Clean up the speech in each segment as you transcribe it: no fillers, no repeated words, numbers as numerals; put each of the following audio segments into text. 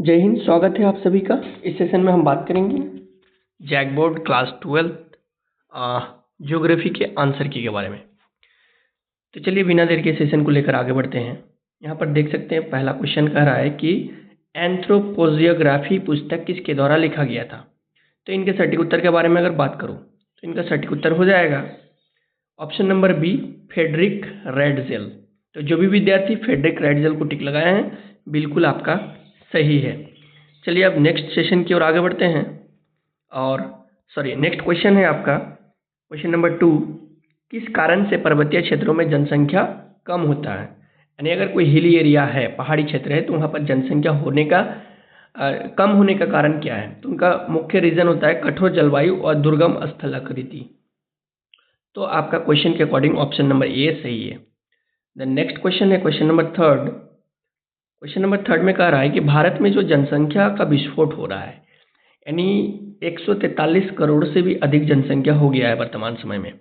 जय हिंद। स्वागत है आप सभी का। इस सेशन में हम बात करेंगे जैकबोर्ड क्लास 12 ज्योग्राफी के आंसर की के बारे में। तो चलिए बिना देर के सेशन को लेकर आगे बढ़ते हैं। यहाँ पर देख सकते हैं पहला क्वेश्चन कह रहा है कि एंथ्रोपोजियोग्राफी पुस्तक किसके द्वारा लिखा गया था। तो इनके सटीक उत्तर के बारे में अगर बात करूँ तो इनका सटीक उत्तर हो जाएगा option number B, Frederick Ratzel. तो जो भी विद्यार्थी फ्रेडरिक रेडजेल को टिक लगाए हैं बिल्कुल आपका सही है। चलिए अब नेक्स्ट सेशन की ओर आगे बढ़ते हैं और नेक्स्ट क्वेश्चन है आपका क्वेश्चन नंबर 2। किस कारण से पर्वतीय क्षेत्रों में जनसंख्या कम होता है। यानी अगर कोई हिली एरिया है, पहाड़ी क्षेत्र है, तो वहाँ पर जनसंख्या होने का कम होने का कारण क्या है। तो उनका मुख्य रीज़न होता है कठोर जलवायु और दुर्गम स्थलाकृति। तो आपका क्वेश्चन के अकॉर्डिंग ऑप्शन नंबर ए सही है। द नेक्स्ट क्वेश्चन है क्वेश्चन नंबर 3। क्वेश्चन नंबर 3 में कह रहा है कि भारत में जो जनसंख्या का विस्फोट हो रहा है, यानी 143 करोड़ से भी अधिक जनसंख्या हो गया है वर्तमान समय में,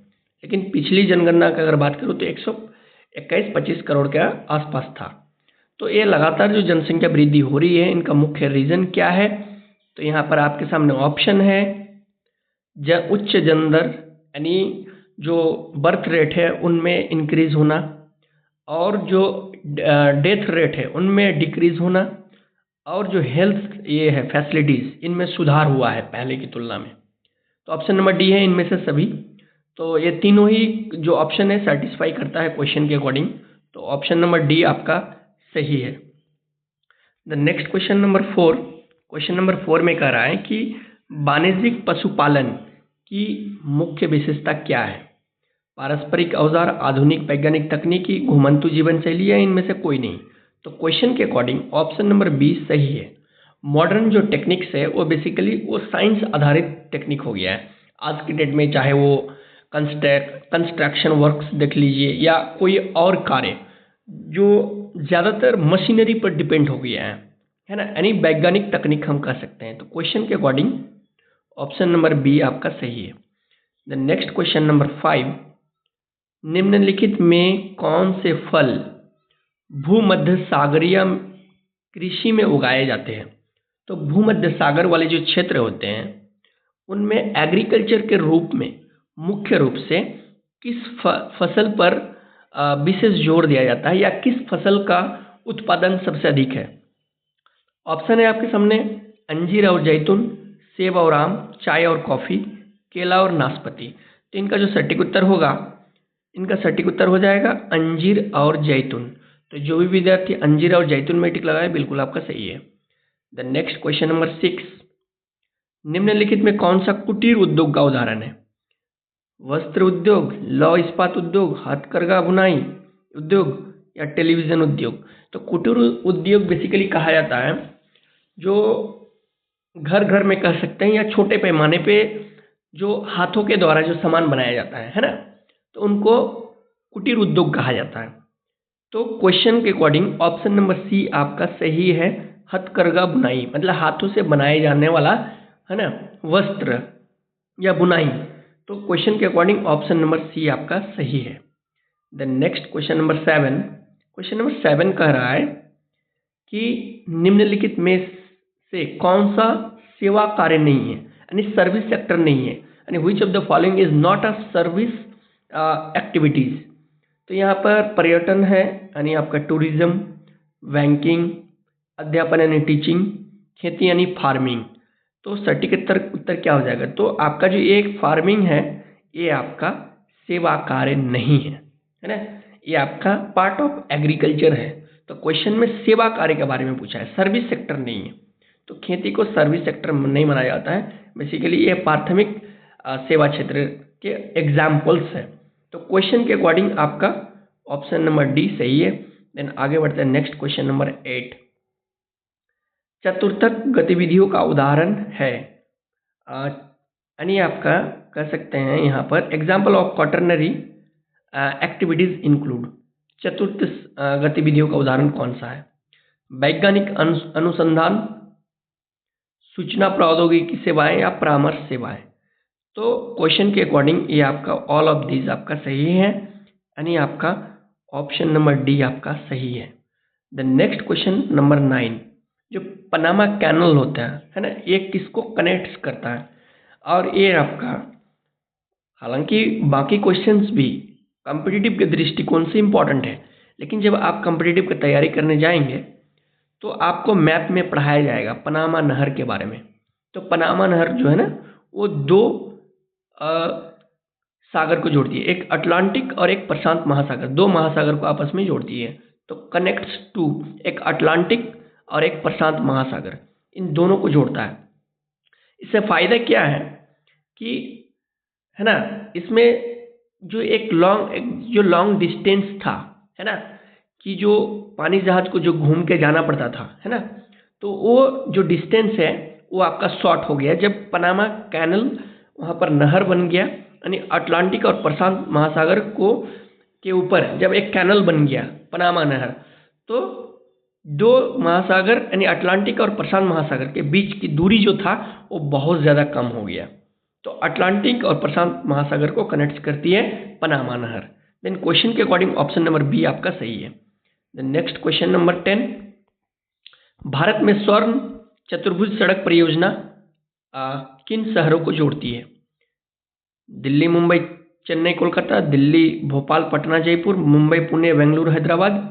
लेकिन पिछली जनगणना का अगर बात करूँ तो 121-25 करोड़ के आसपास था। तो ये लगातार जो जनसंख्या वृद्धि हो रही है, इनका मुख्य रीज़न क्या है। तो यहाँ पर आपके सामने ऑप्शन है उच्च जन्मदर, यानी जो बर्थ रेट है उनमें इंक्रीज होना, और जो डेथ रेट है उनमें डिक्रीज होना, और जो हेल्थ ये है फैसिलिटीज़ इनमें सुधार हुआ है पहले की तुलना में। तो ऑप्शन नंबर डी है इनमें से सभी। तो ये तीनों ही जो ऑप्शन है सेटिस्फाई करता है क्वेश्चन के अकॉर्डिंग। तो ऑप्शन नंबर डी आपका सही है। The next question number 4। Question number 4 में कह रहा है कि वाणिज्यिक पशुपालन की मुख्य विशेषता क्या है। पारंपरिक औजार, आधुनिक वैज्ञानिक तकनीकी, घुमंतु जीवन शैली, या इनमें से कोई नहीं। तो क्वेश्चन के अकॉर्डिंग ऑप्शन नंबर बी सही है। मॉडर्न जो टेक्निक्स है वो बेसिकली वो साइंस आधारित टेक्निक हो गया है आज की डेट में, चाहे वो कंस्ट्रक्शन वर्क्स देख लीजिए या कोई और कार्य जो ज़्यादातर मशीनरी पर डिपेंड हो गया है ना, यानी वैज्ञानिक तकनीक हम कह सकते हैं। तो क्वेश्चन के अकॉर्डिंग ऑप्शन नंबर बी आपका सही है। The next question number 5। निम्नलिखित में कौन से फल भूमध्य सागरीय कृषि में उगाए जाते हैं। तो भूमध्य सागर वाले जो क्षेत्र होते हैं उनमें एग्रीकल्चर के रूप में मुख्य रूप से किस फसल पर विशेष जोर दिया जाता है, या किस फसल का उत्पादन सबसे अधिक है। ऑप्शन है आपके सामने अंजीर और जैतून, सेब और आम, चाय और कॉफ़ी, केला और नाशपाती। तो इनका जो सटीक उत्तर होगा, इनका सटीक उत्तर हो जाएगा अंजीर और जैतून। तो जो भी विद्यार्थी अंजीर और जैतून में टिक लगाए बिल्कुल आपका सही है। The next question number 6। निम्नलिखित में कौन सा कुटीर उद्योग का उदाहरण है। वस्त्र उद्योग, लौह इस्पात उद्योग, हथकरघा बुनाई उद्योग, या टेलीविजन उद्योग। तो कुटीर उद्योग बेसिकली कहा जाता है जो घर घर में कह सकते हैं या छोटे पैमाने पे जो हाथों के द्वारा जो सामान बनाया जाता है ना, तो उनको कुटीर उद्योग कहा जाता है। तो क्वेश्चन के अकॉर्डिंग ऑप्शन नंबर सी आपका सही है। हथकरघा बुनाई मतलब हाथों से बनाए जाने वाला है ना वस्त्र या बुनाई। तो क्वेश्चन के अकॉर्डिंग ऑप्शन नंबर सी आपका सही है। The next question number 7। Question number 7 कह रहा है कि निम्नलिखित में से कौन सा सेवा कार्य नहीं है, यानी सर्विस सेक्टर नहीं है, यानी which of the following is not a service activities. तो यहाँ पर पर्यटन है, यानी आपका टूरिज्म, बैंकिंग, अध्यापन यानी टीचिंग, खेती यानी फार्मिंग। तो सटीक उत्तर क्या हो जाएगा। तो आपका जो एक फार्मिंग है ये आपका सेवा कार्य नहीं है, है ना, ये आपका पार्ट ऑफ एग्रीकल्चर है। तो क्वेश्चन में सेवा कार्य के बारे में पूछा है, सर्विस सेक्टर नहीं है। तो खेती को सर्विस सेक्टर नहीं माना जाता है। बेसिकली ये प्राथमिक सेवा क्षेत्र के एग्जाम्पल्स है। तो क्वेश्चन के अकॉर्डिंग आपका ऑप्शन नंबर डी सही है। देन आगे बढ़ते हैं नेक्स्ट क्वेश्चन नंबर 8। चतुर्थक गतिविधियों का उदाहरण है, यानी आपका कह सकते हैं यहाँ पर example of quaternary activities include. चतुर्थ गतिविधियों का उदाहरण कौन सा है। वैज्ञानिक अनुसंधान, सूचना प्रौद्योगिकी सेवाएं, या परामर्श सेवाएं। तो क्वेश्चन के अकॉर्डिंग ये आपका ऑल ऑफ दीज आपका सही है, यानी आपका ऑप्शन नंबर डी आपका सही है। The next question number 9। जो पनामा कैनल होता है ना, ये किसको कनेक्ट करता है। और ये आपका, हालांकि बाकी क्वेश्चंस भी कॉम्पिटिटिव के दृष्टिकोण से इम्पॉर्टेंट है, लेकिन जब आप कॉम्पिटिटिव की तैयारी करने जाएंगे तो आपको मैथ में पढ़ाया जाएगा पनामा नहर के बारे में। तो पनामा नहर जो है ना, वो दो सागर को जोड़ती है, एक अटलांटिक और एक प्रशांत महासागर, दो महासागर को आपस में जोड़ती है। तो कनेक्ट्स टू, एक अटलांटिक और एक प्रशांत महासागर, इन दोनों को जोड़ता है। इससे फायदा क्या है कि, है ना, इसमें जो जो लॉन्ग डिस्टेंस था, है ना, कि जो पानी जहाज को जो घूम के जाना पड़ता था, है ना, तो वो जो डिस्टेंस है वो आपका शॉर्ट हो गया जब पनामा कैनल वहाँ पर नहर बन गया, यानी अटलांटिक और प्रशांत महासागर को के ऊपर जब एक कैनल बन गया पनामा नहर, तो दो महासागर यानी अटलांटिक और प्रशांत महासागर के बीच की दूरी जो था वो बहुत ज़्यादा कम हो गया। तो अटलांटिक और प्रशांत महासागर को कनेक्ट करती है पनामा नहर। देन क्वेश्चन के अकॉर्डिंग ऑप्शन नंबर बी आपका सही है। Then next question number 10, Bharat में स्वर्ण चतुर्भुज सड़क परियोजना किन शहरों को जोड़ती है। दिल्ली मुंबई चेन्नई कोलकाता, दिल्ली भोपाल पटना जयपुर, मुंबई पुणे बेंगलुरु हैदराबाद,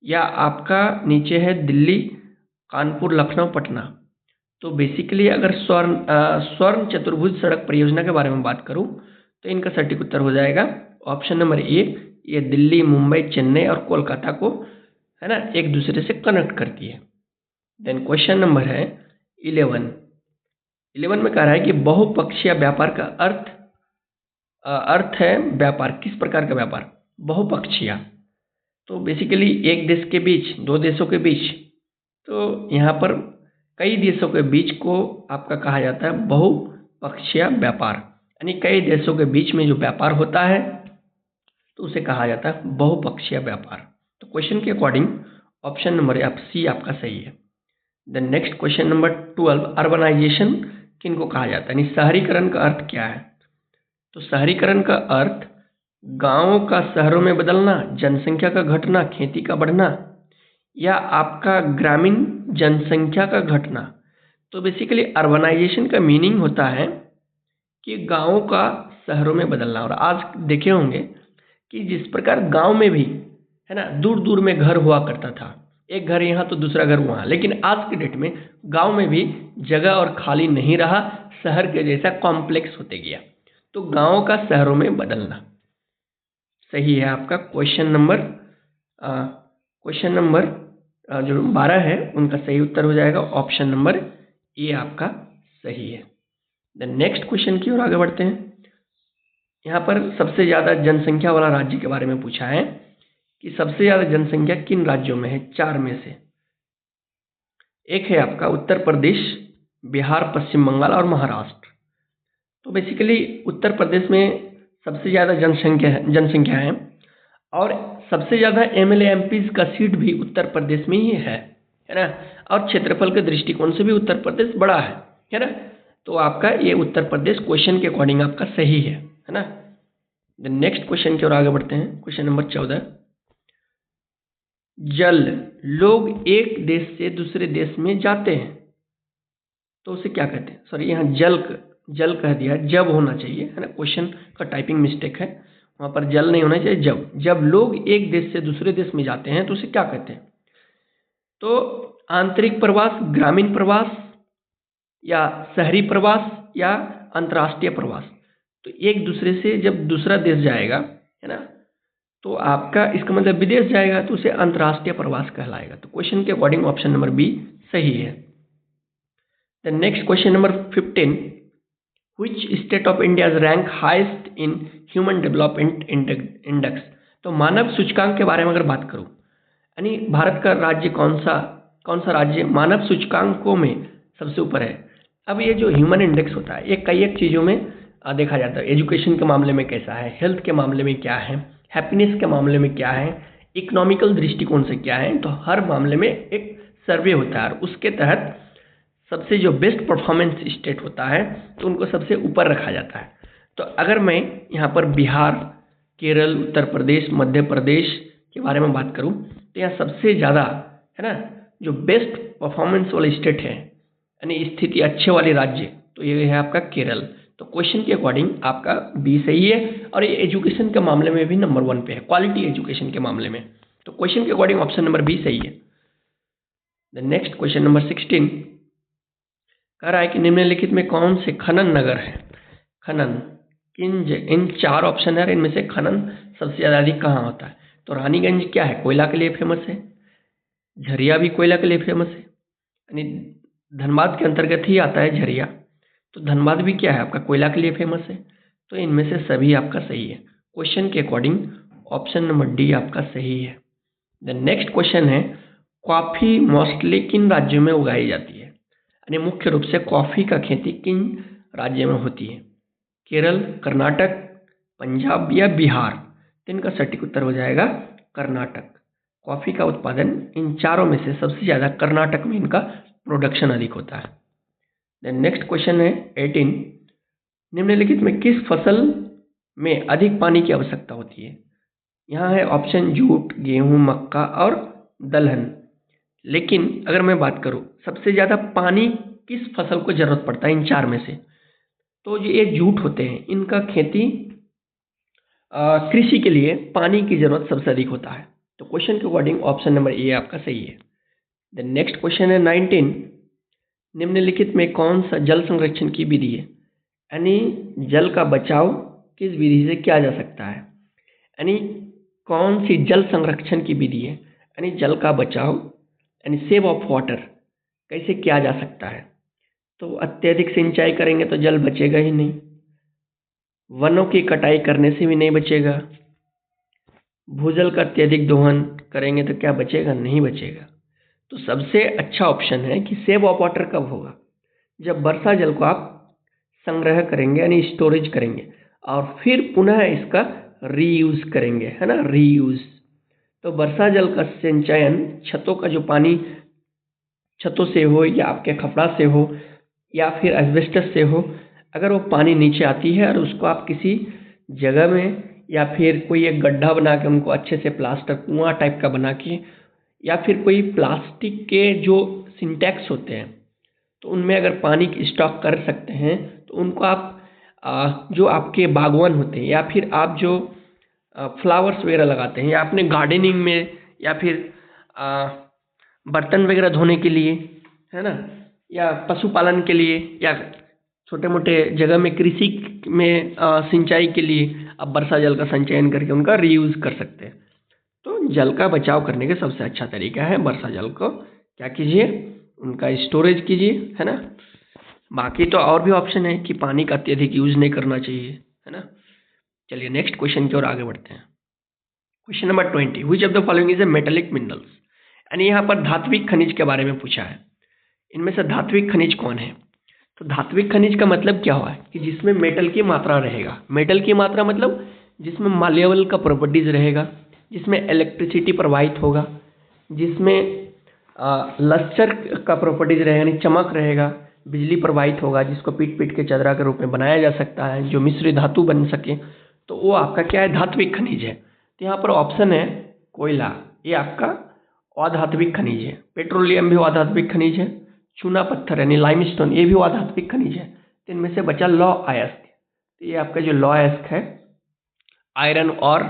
या आपका नीचे है दिल्ली कानपुर लखनऊ पटना। तो बेसिकली अगर स्वर्ण चतुर्भुज सड़क परियोजना के बारे में बात करूं तो इनका सटीक उत्तर हो जाएगा ऑप्शन नंबर ए, ये दिल्ली मुंबई चेन्नई और कोलकाता को, है ना, एक दूसरे से कनेक्ट करती है। देन क्वेश्चन नंबर है 11 में कह रहा है कि बहुपक्षीय व्यापार का अर्थ है व्यापार, किस प्रकार का व्यापार, बहुपक्षीय। तो बेसिकली एक देश के बीच, दो देशों के बीच, तो यहाँ पर कई देशों के बीच को आपका कहा जाता है बहुपक्षीय व्यापार, यानी कई देशों के बीच में जो व्यापार होता है तो उसे कहा जाता है बहुपक्षीय व्यापार। तो क्वेश्चन के अकॉर्डिंग ऑप्शन नंबर सी आपका सही है। देन नेक्स्ट क्वेश्चन नंबर 12, अर्बनाइजेशन किनको कहा जाता है, यानी शहरीकरण का अर्थ क्या है। तो शहरीकरण का अर्थ गांवों का शहरों में बदलना, जनसंख्या का घटना, खेती का बढ़ना, या आपका ग्रामीण जनसंख्या का घटना। तो बेसिकली अर्बनाइजेशन का मीनिंग होता है कि गांवों का शहरों में बदलना। और आज देखे होंगे कि जिस प्रकार गांव में भी, है ना, दूर दूर में घर हुआ करता था, एक घर यहाँ तो दूसरा घर वहाँ, लेकिन आज के डेट में गांव में भी जगह और खाली नहीं रहा, शहर के जैसा कॉम्प्लेक्स होते गया। तो गांवों का शहरों में बदलना सही है आपका। क्वेश्चन नंबर जो 12 है उनका सही उत्तर हो जाएगा ऑप्शन नंबर ए आपका सही है। देन नेक्स्ट क्वेश्चन की ओर आगे बढ़ते हैं। यहाँ पर सबसे ज़्यादा जनसंख्या वाला राज्य के बारे में पूछा है कि सबसे ज़्यादा जनसंख्या किन राज्यों में है, 4 में से। एक है आपका उत्तर प्रदेश, बिहार, पश्चिम बंगाल और महाराष्ट्र। तो बेसिकली उत्तर प्रदेश में सबसे ज़्यादा जनसंख्या है और सबसे ज़्यादा एमएलए एमपीज का सीट भी उत्तर प्रदेश में ही है ना, और क्षेत्रफल के दृष्टिकोण से भी उत्तर प्रदेश बड़ा है ना। तो आपका ये उत्तर प्रदेश क्वेश्चन के अकॉर्डिंग आपका सही है ना। नेक्स्ट क्वेश्चन की ओर आगे बढ़ते हैं। क्वेश्चन नंबर 14, जल, लोग एक देश से दूसरे देश में जाते हैं तो उसे क्या कहते हैं। सॉरी, यहाँ जल कह दिया, जब होना चाहिए, है ना, क्वेश्चन का टाइपिंग मिस्टेक है, वहाँ पर जल नहीं होना चाहिए, जब लोग एक देश से दूसरे देश में जाते हैं तो उसे क्या कहते हैं। तो आंतरिक प्रवास, ग्रामीण प्रवास, या शहरी प्रवास, या अंतर्राष्ट्रीय प्रवास। तो एक दूसरे से जब दूसरा देश जाएगा, है ना, तो आपका इसका मतलब विदेश जाएगा तो उसे अंतर्राष्ट्रीय प्रवास कहलाएगा। तो क्वेश्चन के अकॉर्डिंग ऑप्शन नंबर बी सही है। The next question number 15, Which state of India is ranked highest in Human Development Index। तो मानव सूचकांक के बारे में अगर बात करूं, यानी भारत का राज्य कौन सा राज्य मानव सूचकांकों में सबसे ऊपर है। अब ये जो ह्यूमन इंडेक्स होता है ये कई एक चीज़ों में देखा जाता है। एजुकेशन के मामले में कैसा है, हेल्थ के मामले में क्या है, हैप्पीनेस के मामले में क्या है, इकोनॉमिकल दृष्टिकोण से क्या है। तो हर मामले में एक सर्वे होता है और उसके तहत सबसे जो बेस्ट परफॉर्मेंस स्टेट होता है तो उनको सबसे ऊपर रखा जाता है। तो अगर मैं यहाँ पर बिहार, केरल, उत्तर प्रदेश, मध्य प्रदेश के बारे में बात करूँ तो यहाँ सबसे ज़्यादा, है ना, जो बेस्ट परफॉर्मेंस वाले स्टेट है यानी स्थिति अच्छे वाले राज्य, तो ये है आपका केरल। तो क्वेश्चन के अकॉर्डिंग आपका बी सही है, और ये एजुकेशन के मामले में भी नंबर 1 पे है, क्वालिटी एजुकेशन के मामले में। तो क्वेश्चन के अकॉर्डिंग ऑप्शन नंबर बी सही है। द नेक्स्ट क्वेश्चन नंबर 16 कह रहा है कि निम्नलिखित में कौन से खनन नगर है। खनन इन 4 ऑप्शन है, इनमें से खनन सबसे ज़्यादा अधिक कहाँ होता है। तो रानीगंज क्या है, कोयला के लिए फेमस है। झरिया भी कोयला के लिए फेमस है, यानी धनबाद के अंतर्गत ही आता है झरिया। तो धनबाद भी क्या है आपका, कोयला के लिए फेमस है। तो इनमें से सभी आपका सही है। क्वेश्चन के अकॉर्डिंग ऑप्शन नंबर डी आपका सही है। द नेक्स्ट क्वेश्चन है, कॉफ़ी मोस्टली किन राज्यों में उगाई जाती है, यानी मुख्य रूप से कॉफ़ी का खेती किन राज्यों में होती है। केरल, कर्नाटक, पंजाब या बिहार। तो इनका सटीक उत्तर हो जाएगा कर्नाटक। कॉफ़ी का उत्पादन इन चारों में से सबसे ज़्यादा कर्नाटक में इनका प्रोडक्शन अधिक होता है। देन नेक्स्ट क्वेश्चन है 18, निम्नलिखित में किस फसल में अधिक पानी की आवश्यकता होती है। यहाँ है ऑप्शन जूट, गेहूँ, मक्का और दलहन। लेकिन अगर मैं बात करूँ सबसे ज़्यादा पानी किस फसल को ज़रूरत पड़ता है इन 4 में से, तो ये जूट होते हैं, इनका खेती कृषि के लिए पानी की ज़रूरत सबसे अधिक होता है। तो क्वेश्चन के अकॉर्डिंग ऑप्शन नंबर ए आपका सही है। द नेक्स्ट क्वेश्चन है 19, निम्नलिखित में कौन सा जल संरक्षण की विधि है, यानी जल का बचाव किस विधि से किया जा सकता है, यानी कौन सी जल संरक्षण की विधि है, यानी जल का बचाव यानी सेव ऑफ वाटर कैसे किया जा सकता है। तो अत्यधिक सिंचाई करेंगे तो जल बचेगा ही नहीं, वनों की कटाई करने से भी नहीं बचेगा, भूजल का अत्यधिक दोहन करेंगे तो क्या बचेगा, नहीं बचेगा। तो सबसे अच्छा ऑप्शन है कि सेव ऑफ वाटर कब होगा, जब वर्षा जल को आप संग्रह करेंगे यानी स्टोरेज करेंगे और फिर पुनः इसका रीयूज करेंगे, है ना, रीयूज। तो वर्षा जल का संचयन छतों का जो पानी छतों से हो या आपके खपड़ा से हो या फिर एस्बेस्टस से हो, अगर वो पानी नीचे आती है और उसको आप किसी जगह में या फिर कोई एक गड्ढा बना के उनको अच्छे से प्लास्टर कुआं टाइप का बना के या फिर कोई प्लास्टिक के जो सिंटेक्स होते हैं तो उनमें अगर पानी की स्टॉक कर सकते हैं तो उनको आप जो आपके बागवान होते हैं या फिर आप जो फ्लावर्स वगैरह लगाते हैं या अपने गार्डनिंग में या फिर बर्तन वगैरह धोने के लिए, है ना, या पशुपालन के लिए या छोटे मोटे जगह में कृषि में सिंचाई के लिए आप वर्षा जल का संचयन करके उनका रीयूज कर सकते हैं। तो जल का बचाव करने का सबसे अच्छा तरीका है वर्षा जल को क्या कीजिए, उनका स्टोरेज कीजिए, है ना। बाकी तो और भी ऑप्शन है कि पानी का अत्यधिक यूज नहीं करना चाहिए, है ना। चलिए नेक्स्ट क्वेश्चन की ओर आगे बढ़ते हैं। Question number 20, which of the following is a metallic minerals, यानी यहाँ पर धात्विक खनिज के बारे में पूछा है। इनमें से धात्विक खनिज कौन है। तो धात्विक खनिज का मतलब क्या हुआ कि जिसमें मेटल की मात्रा रहेगा। मेटल की मात्रा मतलब जिसमें माल्येबल का प्रॉपर्टीज रहेगा, जिसमें इलेक्ट्रिसिटी प्रवाहित होगा, जिसमें लस्टर का प्रॉपर्टीज रहेगा यानी चमक रहेगा, बिजली प्रवाहित होगा, जिसको पीट पीट के चदरा के रूप में बनाया जा सकता है, जो मिश्र धातु बन सके, तो वो आपका क्या है, धात्विक खनिज है। तो यहाँ पर ऑप्शन है कोयला, ये आपका अधात्विक खनिज है। पेट्रोलियम भी अधात्विक खनिज है। चूना पत्थर यानी लाइमस्टोन ये भी अधात्विक खनिज है। तो इनमें से बचा लौह अयस्क। तो ये आपका जो लौह अयस्क है आयरन और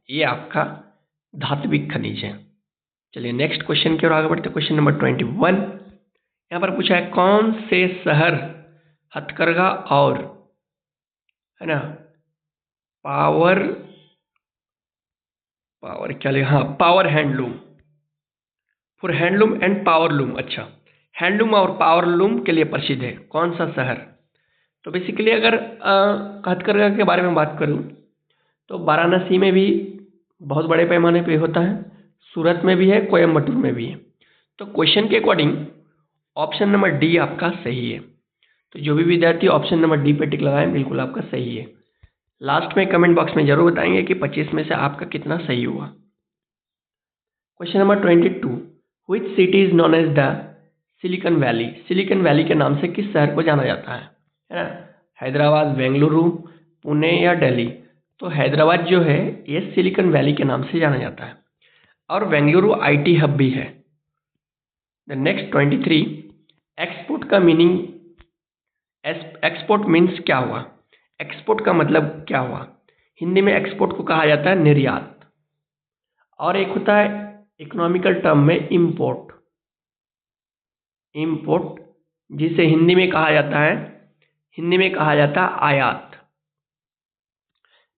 ये आपका धात्विक खनिज है। चलिए नेक्स्ट क्वेश्चन की ओर आगे बढ़ते। क्वेश्चन नंबर 21 यहाँ पर पूछा है कौन से शहर हथकरघा और, है ना, पावर क्या लिखा, हाँ, power handloom, for handloom and powerloom, अच्छा, हैंडलूम और पावरलूम के लिए प्रसिद्ध है, कौन सा शहर। तो बेसिकली अगर हथकरघा के बारे में बात करूँ तो वाराणसी में भी बहुत बड़े पैमाने पे होता है, सूरत में भी है, कोयम्बटूर में भी है। तो क्वेश्चन के अकॉर्डिंग ऑप्शन नंबर डी आपका सही है। तो जो भी विद्यार्थी ऑप्शन नंबर डी पे टिक लगाएं बिल्कुल आपका सही है। लास्ट में कमेंट बॉक्स में जरूर बताएंगे कि 25 में से आपका कितना सही हुआ। Question number 22, which city is known as the Silicon Valley. Silicon Valley के नाम से किस शहर को जाना जाता है ना, हैदराबाद, बेंगलुरु, पुणे या दिल्ली। तो हैदराबाद जो है ये सिलिकॉन वैली के नाम से जाना जाता है और बेंगलुरु आईटी हब भी है। द नेक्स्ट 23, एक्सपोर्ट का मीनिंग, एक्सपोर्ट मीन्स क्या हुआ, एक्सपोर्ट का मतलब क्या हुआ। हिंदी में एक्सपोर्ट को कहा जाता है निर्यात, और एक होता है इकोनॉमिकल टर्म में इंपोर्ट, इंपोर्ट जिसे हिंदी में कहा जाता है, आयात।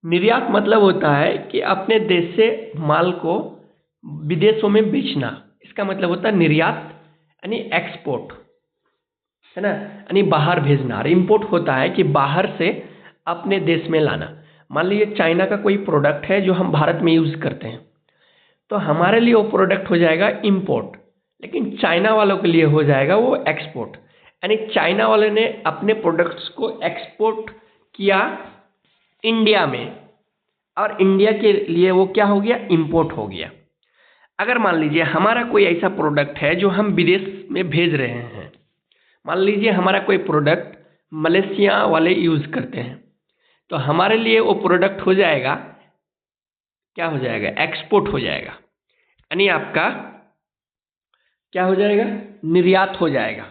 निर्यात मतलब होता है कि अपने देश से माल को विदेशों में बेचना, इसका मतलब होता है निर्यात यानी एक्सपोर्ट, है ना, यानी बाहर भेजना। और इम्पोर्ट होता है कि बाहर से अपने देश में लाना। मान लीजिए चाइना का कोई प्रोडक्ट है जो हम भारत में यूज़ करते हैं, तो हमारे लिए वो प्रोडक्ट हो जाएगा इम्पोर्ट, लेकिन चाइना वालों के लिए हो जाएगा वो एक्सपोर्ट। यानी चाइना वाले ने अपने प्रोडक्ट्स को एक्सपोर्ट किया इंडिया में, और इंडिया के लिए वो क्या हो गया, इंपोर्ट हो गया। अगर मान लीजिए हमारा कोई ऐसा प्रोडक्ट है जो हम विदेश में भेज रहे हैं, मान लीजिए हमारा कोई प्रोडक्ट मलेशिया वाले यूज़ करते हैं, तो हमारे लिए वो प्रोडक्ट हो जाएगा, क्या हो जाएगा, एक्सपोर्ट हो जाएगा। यानी आपका क्या हो जाएगा, निर्यात हो जाएगा,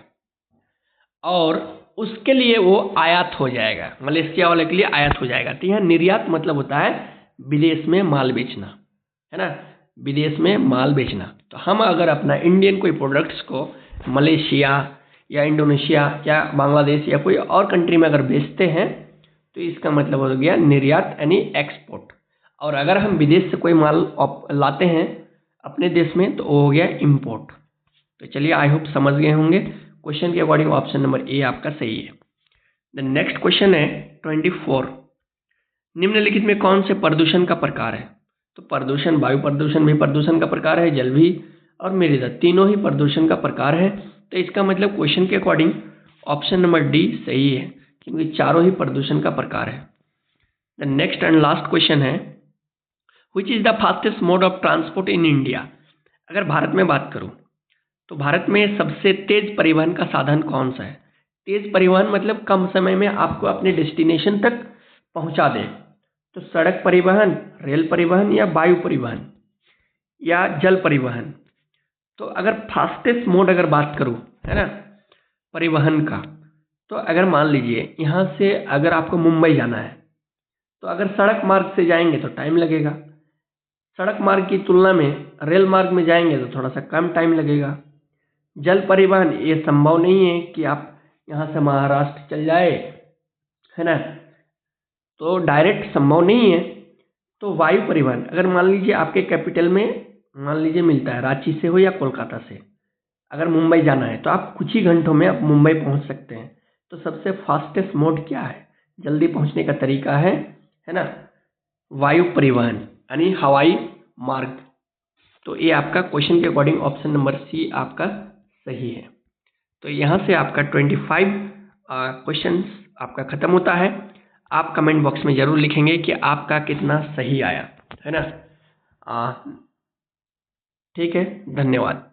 और उसके लिए वो आयात हो जाएगा, मलेशिया वाले के लिए आयात हो जाएगा। तो यहाँ निर्यात मतलब होता है विदेश में माल बेचना, है ना, विदेश में माल बेचना। तो हम अगर अपना इंडियन कोई प्रोडक्ट्स को मलेशिया या इंडोनेशिया या बांग्लादेश या कोई और कंट्री में अगर बेचते हैं, तो इसका मतलब हो गया निर्यात यानी एक्सपोर्ट। और अगर हम विदेश से कोई माल लाते हैं अपने देश में, तो वो हो गया इंपोर्ट। तो चलिए, आई होप समझ गए होंगे। क्वेश्चन के अकॉर्डिंग ऑप्शन नंबर ए आपका सही है। द नेक्स्ट क्वेश्चन है 24, निम्नलिखित में कौन से प्रदूषण का प्रकार है। तो प्रदूषण, वायु प्रदूषण भी प्रदूषण का प्रकार है, जल भी और मृदा, तीनों ही प्रदूषण का प्रकार है। तो इसका मतलब क्वेश्चन के अकॉर्डिंग ऑप्शन नंबर डी सही है, क्योंकि चारों ही प्रदूषण का प्रकार है। The next and last question है, which is the fastest mode of transport in India. अगर भारत में बात करूं, तो भारत में सबसे तेज परिवहन का साधन कौन सा है। तेज परिवहन मतलब कम समय में आपको अपने डेस्टिनेशन तक पहुंचा दे। तो सड़क परिवहन, रेल परिवहन, या वायु परिवहन, या जल परिवहन। तो अगर फास्टेस्ट मोड अगर बात करूं, है ना, परिवहन का, तो अगर मान लीजिए यहाँ से अगर आपको मुंबई जाना है, तो अगर सड़क मार्ग से जाएंगे तो टाइम लगेगा, सड़क मार्ग की तुलना में रेल मार्ग में जाएंगे तो थोड़ा सा कम टाइम लगेगा। जल परिवहन ये संभव नहीं है कि आप यहाँ से महाराष्ट्र चल जाए, है ना, तो डायरेक्ट संभव नहीं है। तो वायु परिवहन, अगर मान लीजिए आपके कैपिटल में मान लीजिए मिलता है, रांची से हो या कोलकाता से, अगर मुंबई जाना है तो आप कुछ ही घंटों में आप मुंबई पहुंच सकते हैं। तो सबसे फास्टेस्ट मोड क्या है, जल्दी पहुंचने का तरीका है ना, वायु परिवहन यानी हवाई मार्ग। तो ये आपका क्वेश्चन के अकॉर्डिंग ऑप्शन नंबर सी आपका सही है। तो यहाँ से आपका 25 क्वेश्चन आपका खत्म होता है। आप कमेंट बॉक्स में ज़रूर लिखेंगे कि आपका कितना सही आया, है ना। ठीक है, धन्यवाद।